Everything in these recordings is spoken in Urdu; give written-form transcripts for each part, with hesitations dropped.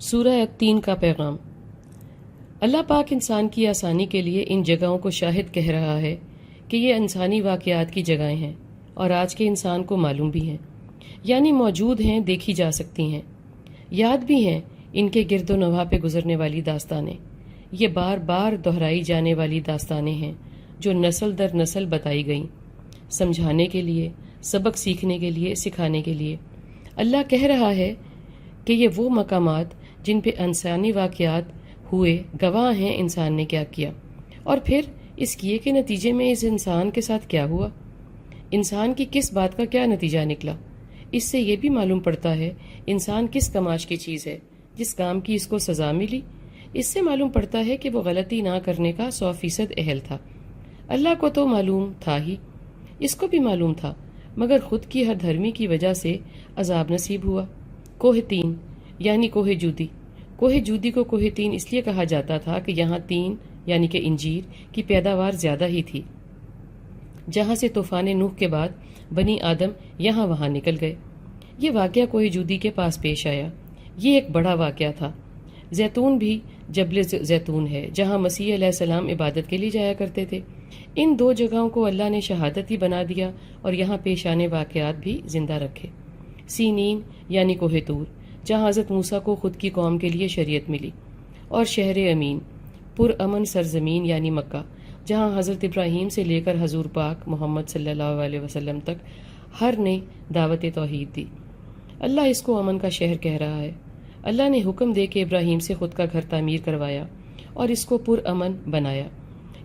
سورہ التین کا پیغام۔ اللہ پاک انسان کی آسانی کے لیے ان جگہوں کو شاہد کہہ رہا ہے کہ یہ انسانی واقعات کی جگہیں ہیں اور آج کے انسان کو معلوم بھی ہیں، یعنی موجود ہیں، دیکھی جا سکتی ہیں، یاد بھی ہیں ان کے گرد و نواح پہ گزرنے والی داستانیں۔ یہ بار بار دہرائی جانے والی داستانیں ہیں جو نسل در نسل بتائی گئیں، سمجھانے کے لیے، سبق سیکھنے کے لیے، سکھانے کے لیے۔ اللہ کہہ رہا ہے کہ یہ وہ مقامات جن پہ انسانی واقعات ہوئے گواہ ہیں انسان نے کیا کیا، اور پھر اس کیے کے نتیجے میں اس انسان کے ساتھ کیا ہوا، انسان کی کس بات کا کیا نتیجہ نکلا۔ اس سے یہ بھی معلوم پڑتا ہے انسان کس کماش کی چیز ہے جس کام کی اس کو سزا ملی۔ اس سے معلوم پڑتا ہے کہ وہ غلطی نہ کرنے کا 100% اہل تھا۔ اللہ کو تو معلوم تھا ہی، اس کو بھی معلوم تھا، مگر خود کی ہر دھرمی کی وجہ سے عذاب نصیب ہوا۔ کوہ تین یعنی کوہ جودی۔ کوہ جودی کو کوہ تین اس لیے کہا جاتا تھا کہ یہاں تین یعنی کہ انجیر کی پیداوار زیادہ ہی تھی، جہاں سے طوفان نوح کے بعد بنی آدم یہاں وہاں نکل گئے۔ یہ واقعہ کوہ جودی کے پاس پیش آیا۔ یہ ایک بڑا واقعہ تھا۔ زیتون بھی جبل زیتون ہے جہاں مسیح علیہ السلام عبادت کے لیے جایا کرتے تھے۔ ان دو جگہوں کو اللہ نے شہادتی بنا دیا اور یہاں پیش آنے واقعات بھی زندہ رکھے۔ سینین یعنی کوہ طور جہاں حضرت موسیٰ کو خود کی قوم کے لیے شریعت ملی، اور شہر امین پر امن سرزمین یعنی مکہ جہاں حضرت ابراہیم سے لے کر حضور پاک محمد صلی اللہ علیہ وسلم تک ہر نے دعوت توحید دی۔ اللہ اس کو امن کا شہر کہہ رہا ہے۔ اللہ نے حکم دے کے ابراہیم سے خود کا گھر تعمیر کروایا اور اس کو پر امن بنایا۔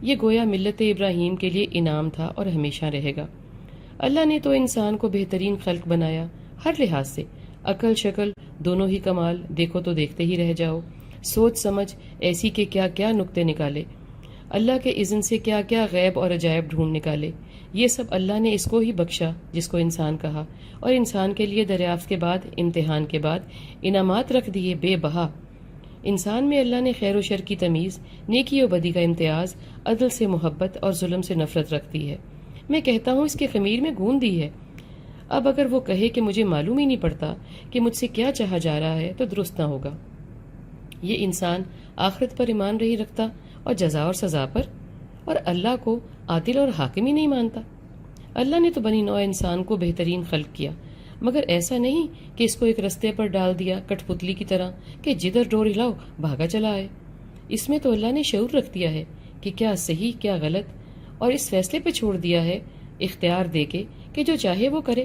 یہ گویا ملت ابراہیم کے لیے انعام تھا اور ہمیشہ رہے گا۔ اللہ نے تو انسان کو بہترین خلق بنایا، ہر لحاظ سے، عقل شکل دونوں ہی کمال، دیکھو تو دیکھتے ہی رہ جاؤ، سوچ سمجھ ایسی کہ کیا کیا نکتے نکالے، اللہ کے اذن سے کیا کیا غیب اور عجائب ڈھونڈ نکالے۔ یہ سب اللہ نے اس کو ہی بخشا جس کو انسان کہا، اور انسان کے لیے دریافت کے بعد، امتحان کے بعد انعامات رکھ دیے بے بہا۔ انسان میں اللہ نے خیر و شر کی تمیز، نیکی و بدی کا امتیاز، عدل سے محبت اور ظلم سے نفرت رکھ دی ہے۔ میں کہتا ہوں اس کے خمیر میں گون دی ہے۔ اب اگر وہ کہے کہ مجھے معلوم ہی نہیں پڑتا کہ مجھ سے کیا چاہا جا رہا ہے تو درست نہ ہوگا۔ یہ انسان آخرت پر ایمان نہیں رکھتا اور جزا اور سزا پر، اور اللہ کو عادل اور حاکم ہی نہیں مانتا۔ اللہ نے تو بنی نوع انسان کو بہترین خلق کیا، مگر ایسا نہیں کہ اس کو ایک رستے پر ڈال دیا کٹ پتلی کی طرح کہ جدھر ڈور ہلاؤ بھاگا چلا آئے۔ اس میں تو اللہ نے شعور رکھ دیا ہے کہ کیا صحیح کیا غلط، اور اس فیصلے پہ چھوڑ دیا ہے اختیار دے کے کہ جو چاہے وہ کرے،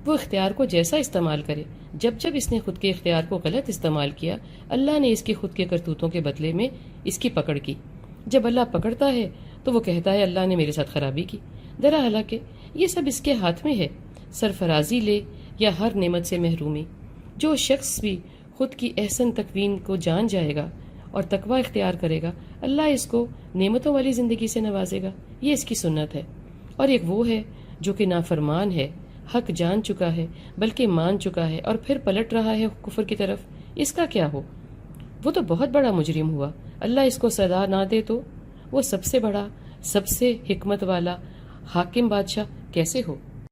وہ اختیار کو جیسا استعمال کرے۔ جب جب اس نے خود کے اختیار کو غلط استعمال کیا، اللہ نے اس کے خود کے کرتوتوں کے بدلے میں اس کی پکڑ کی۔ جب اللہ پکڑتا ہے تو وہ کہتا ہے اللہ نے میرے ساتھ خرابی کی۔ درا حالانکہ یہ سب اس کے ہاتھ میں ہے، سرفرازی لے یا ہر نعمت سے محرومی۔ جو شخص بھی خود کی احسن تکوین کو جان جائے گا اور تقوی اختیار کرے گا، اللہ اس کو نعمتوں والی زندگی سے نوازے گا۔ یہ اس کی سنت ہے۔ اور ایک وہ ہے جو کہ نافرمان ہے، حق جان چکا ہے بلکہ مان چکا ہے اور پھر پلٹ رہا ہے کفر کی طرف، اس کا کیا ہو؟ وہ تو بہت بڑا مجرم ہوا۔ اللہ اس کو سزا نہ دے تو وہ سب سے بڑا، سب سے حکمت والا حاکم بادشاہ کیسے ہو؟